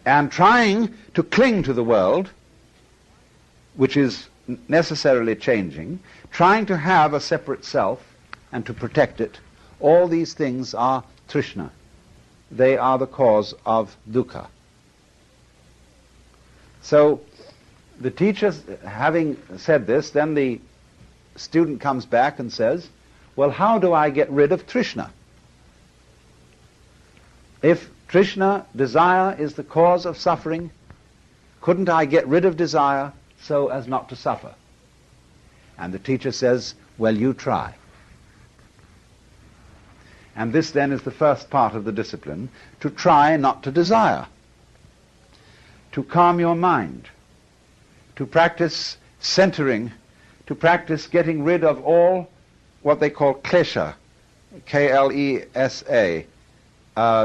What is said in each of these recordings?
and trying to cling to the world, which is necessarily changing, trying to have a separate self and to protect it, all these things are trishna. They are the cause of dukkha. So the teacher, having said this, then the student comes back and says, well, how do I get rid of trishna? If trishna, desire, is the cause of suffering, couldn't I get rid of desire so as not to suffer? And the teacher says, well, you try. And this then is the first part of the discipline, to try not to desire, to calm your mind, to practice centering, to practice getting rid of all what they call klesha, K-L-E-S-A,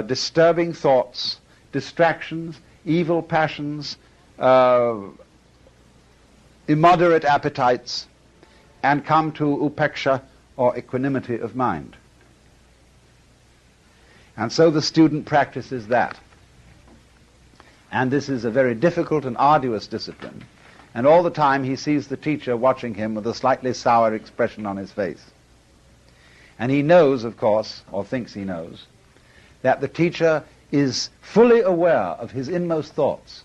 disturbing thoughts, distractions, evil passions, immoderate appetites, and come to upeksha, or equanimity of mind. And so the student practices that. And this is a very difficult and arduous discipline. And all the time he sees the teacher watching him with a slightly sour expression on his face. And he knows, of course, or thinks he knows, that the teacher is fully aware of his inmost thoughts.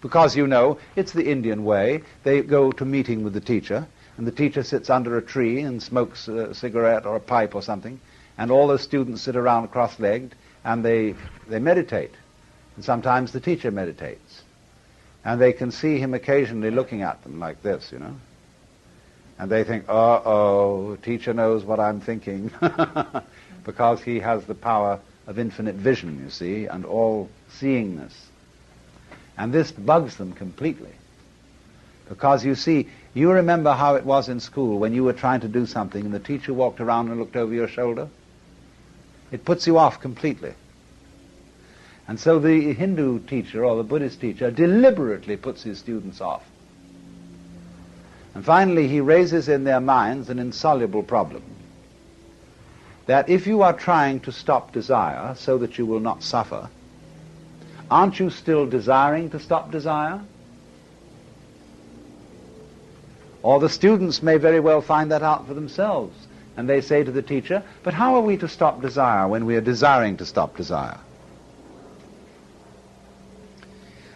Because, you know, it's the Indian way. They go to meeting with the teacher, and the teacher sits under a tree and smokes a cigarette or a pipe or something, and all the students sit around cross-legged, and they meditate. And sometimes the teacher meditates. And they can see him occasionally looking at them like this, you know. And they think, uh-oh, teacher knows what I'm thinking, because he has the power of infinite vision, you see, and all-seeingness. And this bugs them completely. Because, you see, you remember how it was in school when you were trying to do something and the teacher walked around and looked over your shoulder? It puts you off completely. And so the Hindu teacher or the Buddhist teacher deliberately puts his students off. And finally he raises in their minds an insoluble problem. That if you are trying to stop desire so that you will not suffer, aren't you still desiring to stop desire? Or the students may very well find that out for themselves. And they say to the teacher, but how are we to stop desire when we are desiring to stop desire?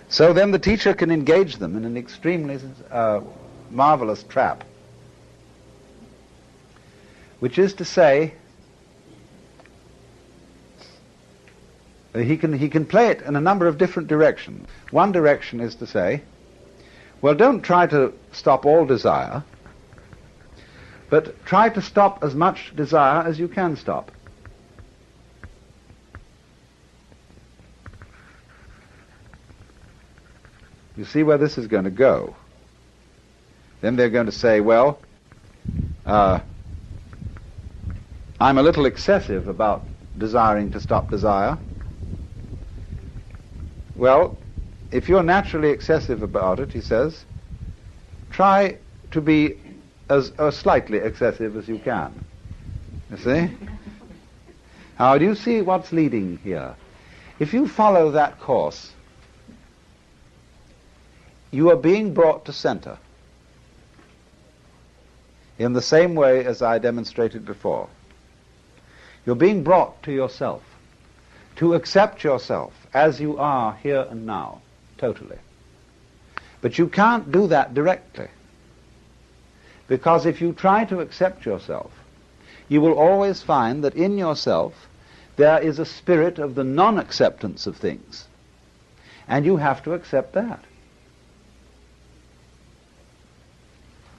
So then the teacher can engage them in an extremely marvelous trap, which is to say, he can play it in a number of different directions. One direction is to say, well, don't try to stop all desire, but try to stop as much desire as you can stop. You see where this is going to go. Then they're going to say, well, I'm a little excessive about desiring to stop desire. Well, if you're naturally excessive about it, he says, try to be as slightly excessive as you can. You see? Now, do you see what's leading here? If you follow that course, you are being brought to center in the same way as I demonstrated before. You're being brought to yourself, to accept yourself as you are here and now, totally. But you can't do that directly, because if you try to accept yourself, you will always find that in yourself there is a spirit of the non-acceptance of things, and you have to accept that.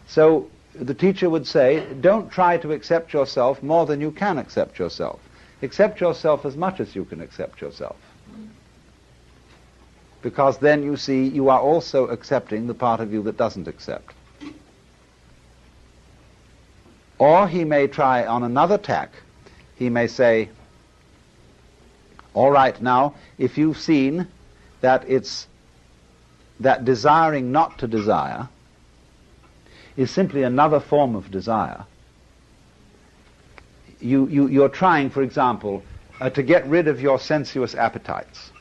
So the teacher would say, don't try to accept yourself more than you can accept yourself. Accept yourself as much as you can accept yourself. Because then, you see, you are also accepting the part of you that doesn't accept. Or he may try on another tack. He may say, all right, now, if you've seen that it's that desiring not to desire is simply another form of desire. You're trying, for example, to get rid of your sensuous appetites.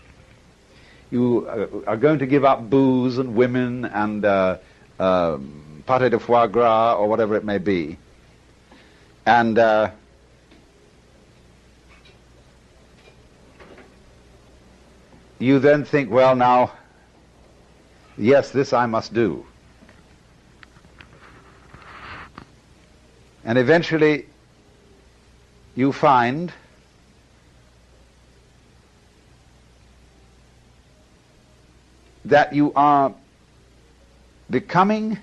You are going to give up booze and women and pâté de foie gras or whatever it may be. And you then think, well, now, yes, this I must do. And eventually you find that you are becoming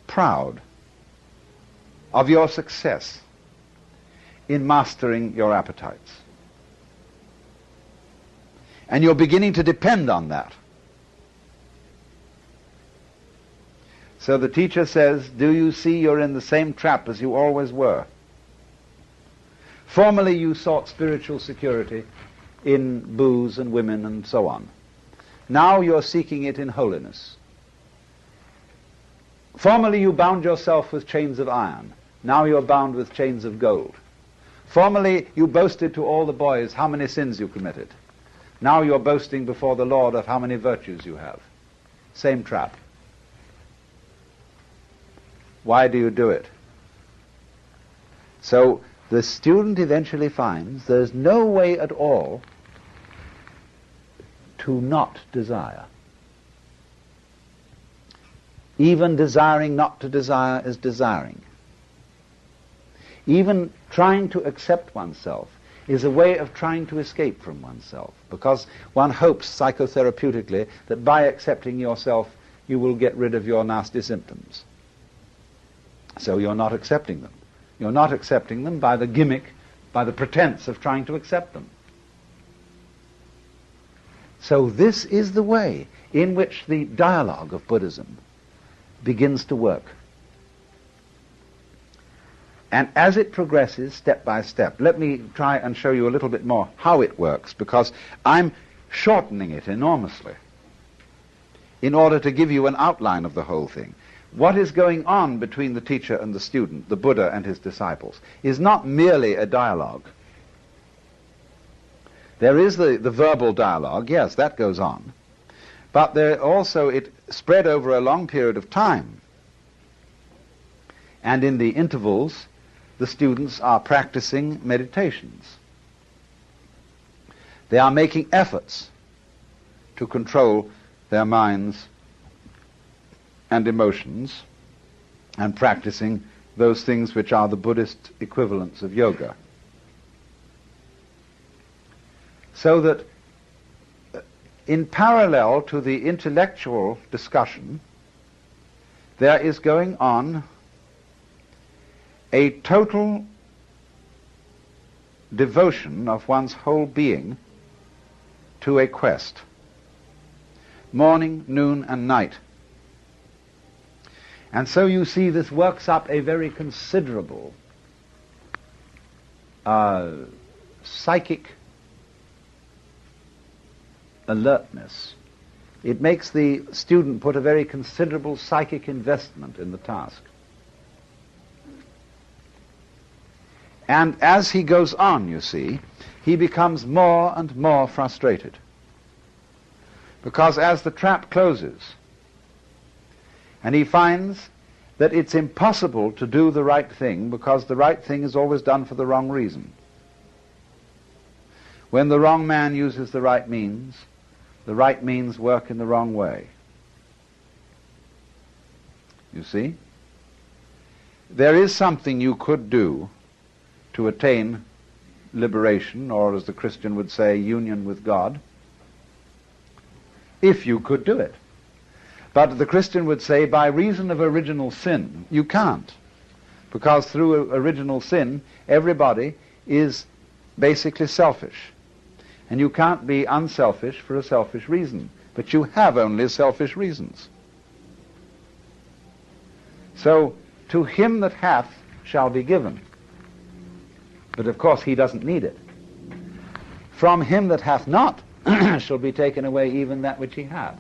proud of your success in mastering your appetites. And you're beginning to depend on that. So the teacher says, do you see you're in the same trap as you always were? Formerly you sought spiritual security in booze and women and so on. Now you're seeking it in holiness. Formerly you bound yourself with chains of iron. Now you're bound with chains of gold. Formerly you boasted to all the boys how many sins you committed. Now you're boasting before the Lord of how many virtues you have. Same trap. Why do you do it? So the student eventually finds there's no way at all to not desire. Even desiring not to desire is desiring. Even trying to accept oneself is a way of trying to escape from oneself, because one hopes psychotherapeutically that by accepting yourself you will get rid of your nasty symptoms. So you're not accepting them. You're not accepting them by the gimmick, by the pretense of trying to accept them. So this is the way in which the dialogue of Buddhism begins to work. And as it progresses step by step, let me try and show you a little bit more how it works, because I'm shortening it enormously in order to give you an outline of the whole thing. What is going on between the teacher and the student, the Buddha and his disciples, is not merely a dialogue. There is the verbal dialogue, yes, that goes on. But there also, it spread over a long period of time. And in the intervals, the students are practicing meditations. They are making efforts to control their minds and emotions and practicing those things which are the Buddhist equivalents of yoga. So that in parallel to the intellectual discussion, there is going on a total devotion of one's whole being to a quest, morning, noon, and night. And so you see this works up a very considerable psychic alertness. It makes the student put a very considerable psychic investment in the task. And as he goes on, you see, he becomes more and more frustrated. Because as the trap closes, and he finds that it's impossible to do the right thing because the right thing is always done for the wrong reason. When the wrong man uses the right means work in the wrong way. You see? There is something you could do to attain liberation, or as the Christian would say, union with God, if you could do it. But the Christian would say, by reason of original sin, you can't. Because through original sin, everybody is basically selfish. And you can't be unselfish for a selfish reason. But you have only selfish reasons. So, to him that hath shall be given. But of course he doesn't need it. From him that hath not shall be taken away even that which he hath.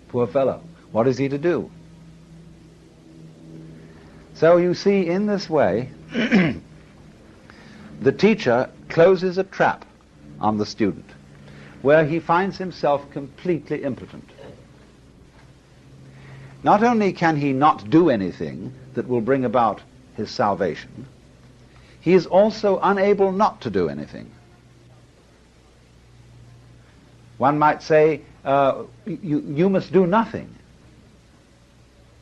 Poor fellow, what is he to do? So you see, in this way, the teacher closes a trap on the student. where he finds himself completely impotent. Not only can he not do anything that will bring about his salvation, he is also unable not to do anything. One might say, you must do nothing.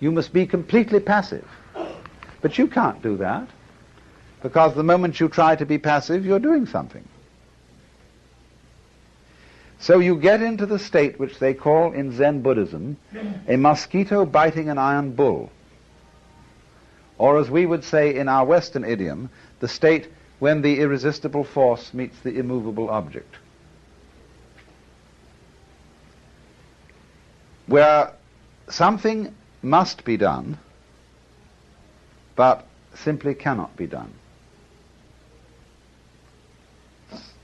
You must be completely passive. But you can't do that, because the moment you try to be passive, you're doing something. So you get into the state which they call in Zen Buddhism a mosquito biting an iron bull. Or as we would say in our Western idiom, the state when the irresistible force meets the immovable object. Where something must be done, but simply cannot be done.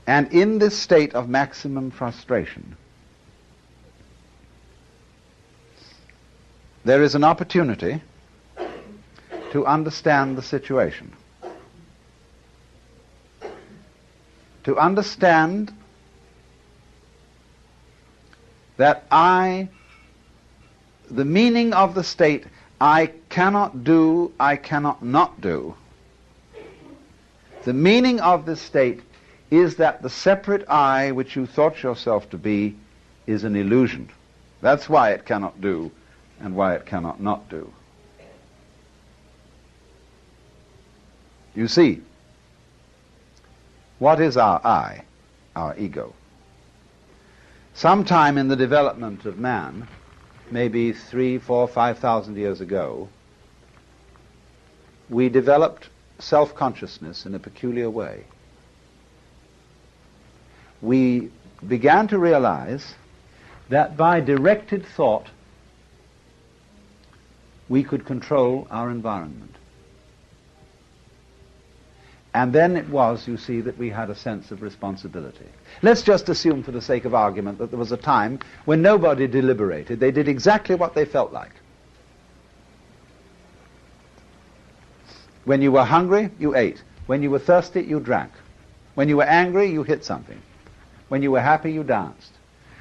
And in this state of maximum frustration, there is an opportunity to understand the situation. To understand that the meaning of the state, I cannot do, I cannot not do. The meaning of this state is that the separate I which you thought yourself to be is an illusion. That's why it cannot do and why it cannot not do. You see, what is our I, our ego? Sometime in the development of man, maybe 3, 4, 5,000 years ago, we developed self-consciousness in a peculiar way. We began to realize that by directed thought, we could control our environment. And then it was, you see, that we had a sense of responsibility. Let's just assume, for the sake of argument, that there was a time when nobody deliberated. They did exactly what they felt like. When you were hungry, you ate. When you were thirsty, you drank. When you were angry, you hit something. When you were happy, you danced.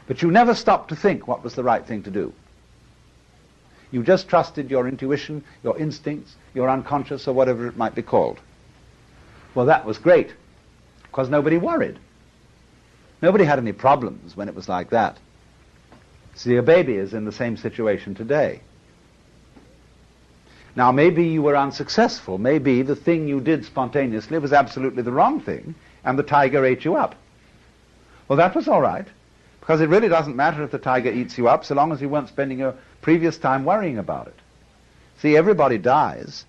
But you never stopped to think what was the right thing to do. You just trusted your intuition, your instincts, your unconscious, or whatever it might be called. Well, that was great, because nobody worried. Nobody had any problems when it was like that. See, a baby is in the same situation today. Now, maybe you were unsuccessful. Maybe the thing you did spontaneously was absolutely the wrong thing, and the tiger ate you up. Well, that was all right, because it really doesn't matter if the tiger eats you up, so long as you weren't spending your previous time worrying about it. See, everybody dies,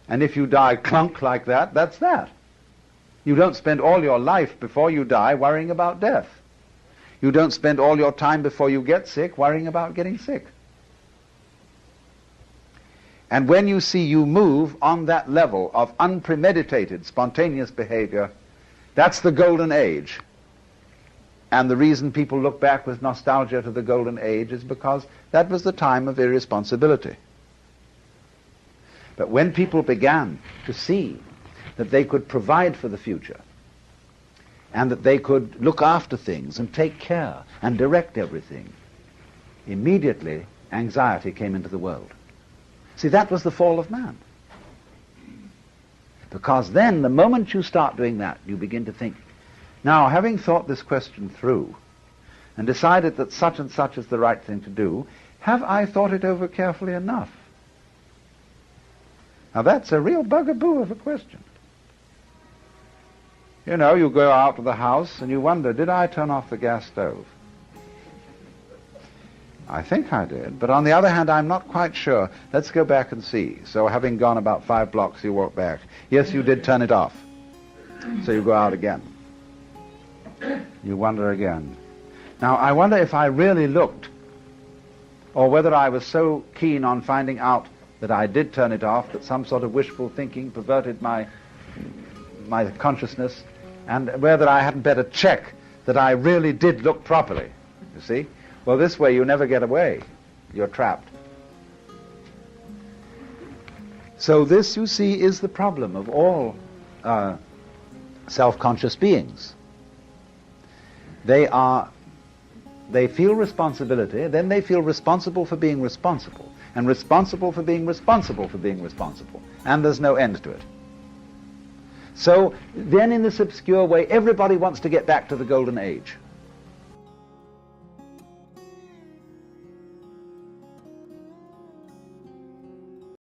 and if you die clunk like that, that's that. You don't spend all your life before you die worrying about death. You don't spend all your time before you get sick worrying about getting sick. And when you see you move on that level of unpremeditated, spontaneous behavior, that's the golden age. And the reason people look back with nostalgia to the golden age is because that was the time of irresponsibility. But when people began to see that they could provide for the future, and that they could look after things and take care and direct everything, immediately anxiety came into the world. See, that was the fall of man. Because then, the moment you start doing that, you begin to think, now, having thought this question through, and decided that such and such is the right thing to do, have I thought it over carefully enough? Now, that's a real bugaboo of a question. You know, you go out of the house and you wonder, did I turn off the gas stove? I think I did, but on the other hand, I'm not quite sure. Let's go back and see. So having gone about 5 blocks, you walk back. Yes, you did turn it off. So you go out again. You wonder again. Now, I wonder if I really looked, or whether I was so keen on finding out that I did turn it off that some sort of wishful thinking perverted my consciousness, and whether I hadn't better check that I really did look properly, you see? Well, this way you never get away. You're trapped. So this, you see, is the problem of all self-conscious beings. They are they feel responsibility, then they feel responsible for being responsible, and responsible for being responsible for being responsible, and there's no end to it. So then in this obscure way, everybody wants to get back to the golden age.